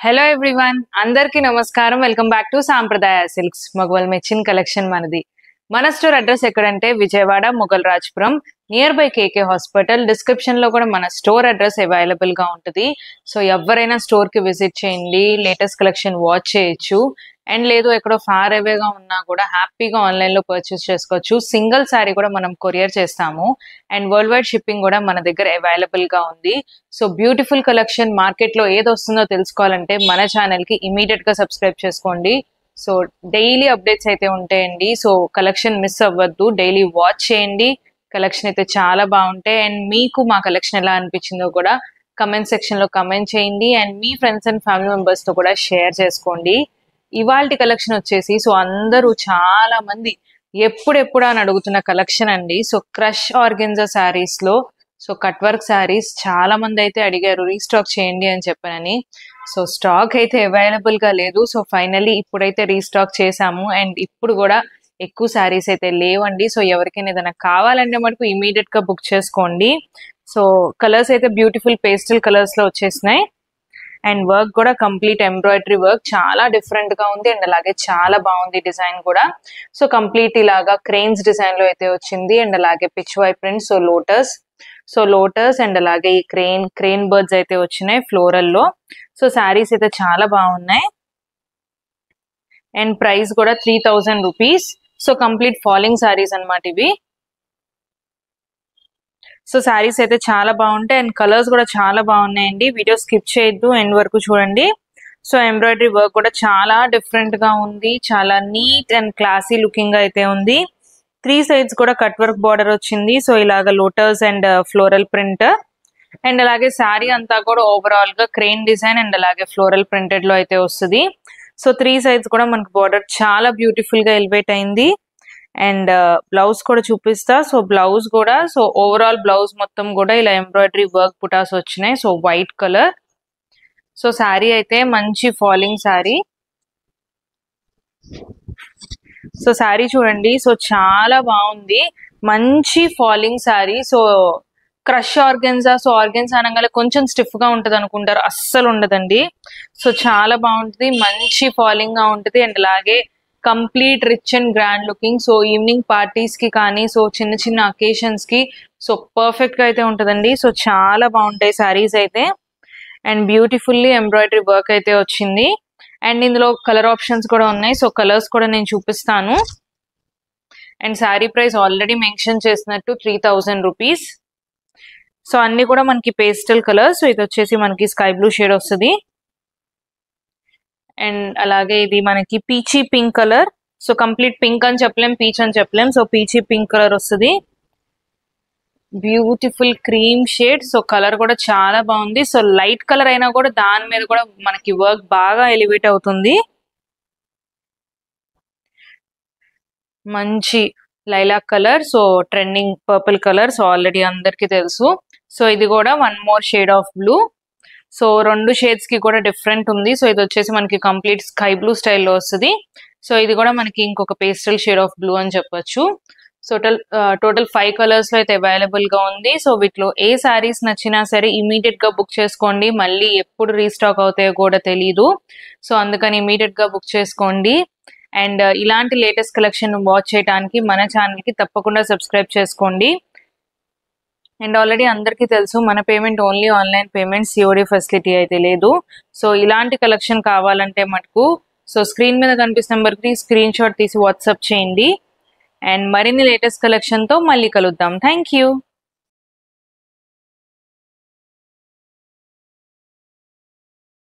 Hello everyone, అందరికీ నమస్కారం. Welcome back to Sampradaya silks. మొగవల్ మెచ్చిన్ కలెక్షన్ మనది. మన స్టోర్ అడ్రస్ ఎక్కడంటే Vijayawada Mogal Rajpuram, near by KK hospital. Description లో కూడా మన స్టోర్ అడ్రస్ అవైలబుల్ గా ఉంటుంది. సో ఎవరైనా స్టోర్ కి విజిట్ చేయండి, లేటెస్ట్ కలెక్షన్ వాచ్ చేయొచ్చు. అండ్ లేదు ఎక్కడో ఫార్ అవేగా ఉన్నా కూడా హ్యాపీగా ఆన్లైన్ లో పర్చేస్ చేసుకోవచ్చు. సింగిల్ శారీ కూడా మనం కొరియర్ చేస్తాము. అండ్ వరల్డ్ వైడ్ షిప్పింగ్ కూడా మన దగ్గర అవైలబుల్ గా ఉంది. సో బ్యూటిఫుల్ కలెక్షన్ మార్కెట్ లో ఏది వస్తుందో తెలుసుకోవాలంటే మన ఛానల్ కి ఇమీడియట్ గా సబ్స్క్రైబ్ చేసుకోండి. సో డైలీ అప్డేట్స్ అయితే ఉంటాయండి. సో కలెక్షన్ మిస్ అవ్వద్దు, డైలీ వాచ్ చేయండి. కలెక్షన్ అయితే చాలా బాగుంటాయి. అండ్ మీకు మా కలెక్షన్ ఎలా అనిపించిందో కూడా కమెంట్ సెక్షన్ లో కమెంట్ చేయండి. And me friends and family members తో కూడా షేర్ చేసుకోండి. ఇవాల్టి కలెక్షన్ వచ్చేసి సో అందరూ చాలా మంది ఎప్పుడెప్పుడు అని అడుగుతున్న కలెక్షన్ అండి. సో క్రష్ ఆర్గెన్జా శారీస్ లో సో కట్ వర్క్ శారీస్ చాలా మంది అయితే అడిగారు రీస్టాక్ చేయండి అని చెప్పానని. సో స్టాక్ అయితే అవైలబుల్ గా లేదు. సో ఫైనల్లీ ఇప్పుడైతే రీస్టాక్ చేసాము. అండ్ ఇప్పుడు కూడా ఎక్కువ శారీస్ అయితే లేవండి. సో ఎవరికైనా ఏదైనా కావాలంటే మటుకు ఇమీడియట్ గా బుక్ చేసుకోండి. సో కలర్స్ అయితే బ్యూటిఫుల్ పేస్టల్ కలర్స్ లో వచ్చేసినాయి. అండ్ వర్క్ కూడా కంప్లీట్ ఎంబ్రాయిడరీ వర్క్ చాలా డిఫరెంట్ గా ఉంది. అండ్ అలాగే చాలా బాగుంది డిజైన్ కూడా. సో కంప్లీట్ ఇలాగా క్రెయిన్స్ డిజైన్ లో అయితే వచ్చింది. అండ్ అలాగే pichwai print, so lotus and అలాగే ఈ క్రెయిన్ బర్డ్స్ అయితే వచ్చినాయి ఫ్లోరల్ లో. సో శారీస్ అయితే చాలా బాగున్నాయి. అండ్ ప్రైస్ కూడా 3000 rupees. So complete falling saris అన్నమాట ఇవి. సో శారీస్ అయితే చాలా బాగుంటాయి. అండ్ కలర్స్ కూడా చాలా బాగున్నాయండి. వీడియో స్కిప్ చేయొద్దు, ఎండ్ వరకు చూడండి. సో ఎంబ్రాయిడరీ వర్క్ కూడా చాలా డిఫరెంట్ గా ఉంది. చాలా నీట్ అండ్ క్లాసీ లుకింగ్ గా అయితే ఉంది. 3 సైడ్స్ కూడా కట్ వర్క్ బార్డర్ వచ్చింది. సో ఇలాగ lotus and floral print. And అలాగే శారీ అంతా కూడా ఓవరాల్ గా క్రెయిన్ డిజైన్ అండ్ అలాగే ఫ్లోరల్ ప్రింటెడ్ లో అయితే వస్తుంది. సో 3 సైడ్స్ కూడా మనకు బార్డర్ చాలా బ్యూటిఫుల్ గా ఎలివేట్ అయింది. అండ్ బ్లౌజ్ కూడా చూపిస్తా. సో బ్లౌజ్ కూడా సో ఓవరాల్ బ్లౌజ్ మొత్తం కూడా ఇలా ఎంబ్రాయిడరీ వర్క్ బుటాస్ వచ్చినాయి. So white colour. So sari అయితే మంచి ఫాలింగ్ శారీ. సో శారీ చూడండి, సో చాలా బాగుంది. మంచి falling sari. So crush organza. So organza అనగానే కొంచెం స్టిఫ్ గా ఉంటది అనుకుంటారు, అస్సలు ఉండదండి. సో చాలా బాగుంటుంది, మంచి ఫాలింగ్ గా ఉంటుంది. అండ్ అలాగే complete rich and grand looking. So evening parties కి కానీ సో చిన్న చిన్న అకేషన్స్ కి సో పర్ఫెక్ట్ గా అయితే ఉంటదండి. సో చాలా బాగుంటాయి శారీస్ అయితే. అండ్ బ్యూటిఫుల్లీ ఎంబ్రాయిడరీ వర్క్ అయితే వచ్చింది. అండ్ ఇందులో కలర్ ఆప్షన్స్ కూడా ఉన్నాయి. సో కలర్స్ కూడా నేను చూపిస్తాను. And sari price already mention చేసినట్టు 3000 రూపీస్. సో అన్ని కూడా మనకి పేస్టల్ కలర్. సో ఇది వచ్చేసి మనకి స్కై బ్లూ షేడ్ వస్తుంది. అండ్ అలాగే ఇది మనకి peachy pink colour. So complete pink అని చెప్పలేం, పీచ్ అని చెప్పలేం. సో పీచీ పింక్ కలర్ వస్తుంది. Beautiful cream shade. So colour కూడా చాలా బాగుంది. సో లైట్ కలర్ అయినా కూడా దాని మీద కూడా మనకి వర్క్ బాగా ఎలివేట్ అవుతుంది. మంచి lilac colour. So trending purple colour. So already అందరికి తెలుసు. సో ఇది కూడా 1 more shade of blue. So 2 shades కి కూడా డిఫరెంట్ ఉంది. సో ఇది వచ్చేసి మనకి కంప్లీట్ స్కై బ్లూ స్టైల్లో వస్తుంది. సో ఇది కూడా మనకి ఇంకొక పేస్టల్ షేడ్ ఆఫ్ బ్లూ అని చెప్పొచ్చు. సో టోటల్ 5 కలర్స్ లో అయితే అవైలబుల్ గా ఉంది. సో వీటిలో ఏ శారీస్ నచ్చినా సరే ఇమీడియట్ గా బుక్ చేసుకోండి. మళ్ళీ ఎప్పుడు రీస్టాక్ అవుతాయో కూడా తెలీదు. సో అందుకని ఇమీడియట్ గా బుక్ చేసుకోండి. అండ్ ఇలాంటి లేటెస్ట్ కలెక్షన్ వాచ్ చేయడానికి మన ఛానల్ కి తప్పకుండా సబ్స్క్రైబ్ చేసుకోండి. అండ్ ఆల్రెడీ అందరికీ తెలుసు మన payment only online payment, COD facility అయితే లేదు. సో ఇలాంటి కలెక్షన్ కావాలంటే మటుకు సో స్క్రీన్ మీద కనిపిస్తున్న నెంబర్కి స్క్రీన్ షాట్ తీసి వాట్సాప్ చేయండి. అండ్ మరిన్ని లేటెస్ట్ కలెక్షన్ తో మళ్ళీ కలుద్దాం. Thank you.